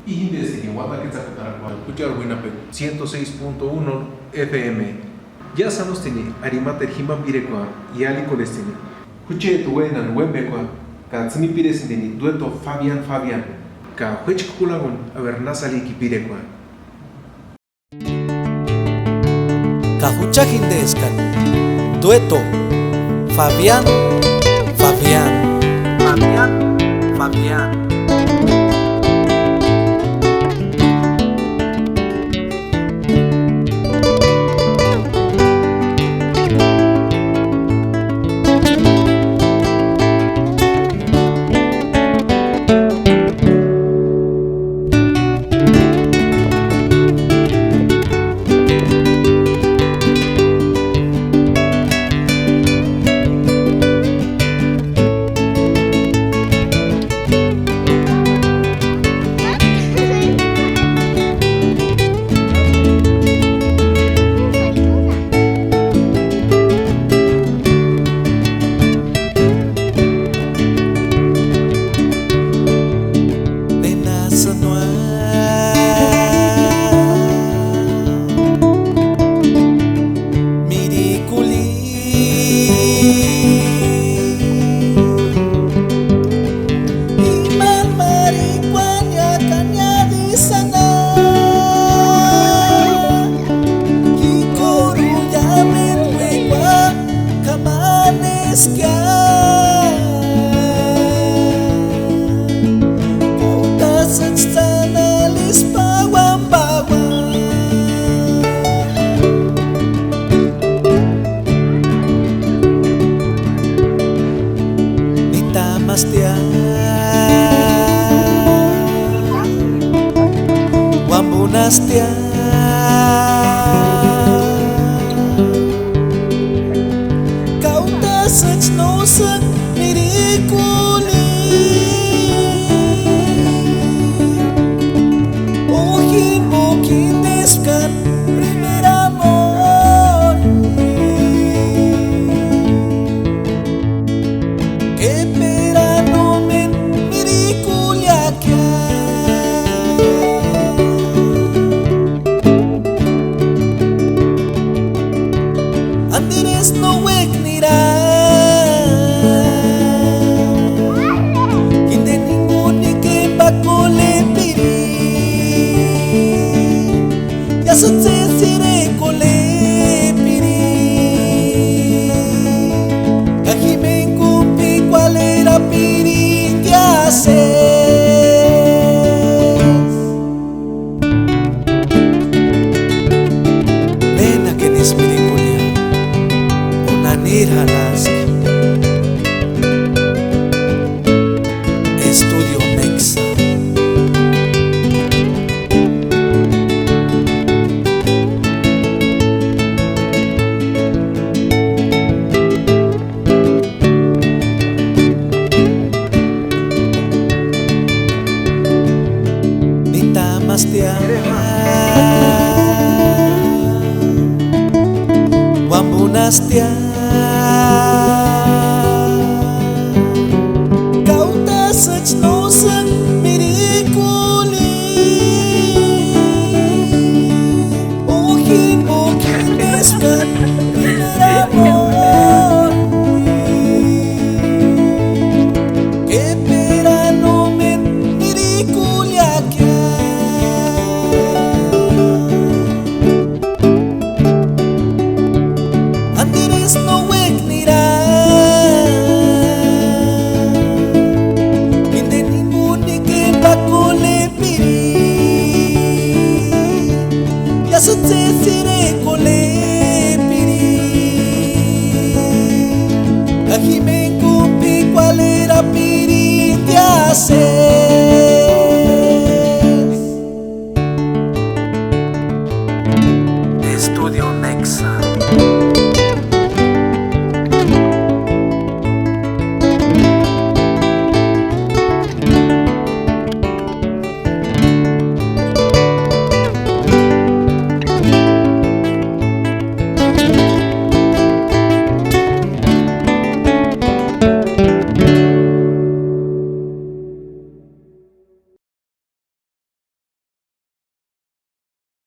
Y desde Guata que escuchar Winape 106.1 FM. Ya sanos tiene Arimate Himan Pirecua y Ali Colestini. Huche Tuena Nuevo, Katsini Pires in Dueto Fabían Fabían, Ka Huechkulagon, a ver Nasali Pirecua. Kahuchajindescan Dueto Fabían Fabían Fabían Fabían. Wambunastia Kauta sech no sek mirikuli Ohi mokin deskan primer amor Que perano men mirikuliakia no wegnira Kinde ninguni que bakole piri Ya sotse sire kole piri Kajimen kupi cual era piri que haces Nena que desmirikulia Nirhalask Estudio Nexa Nitamastia Wambunastia Kauta sech no sek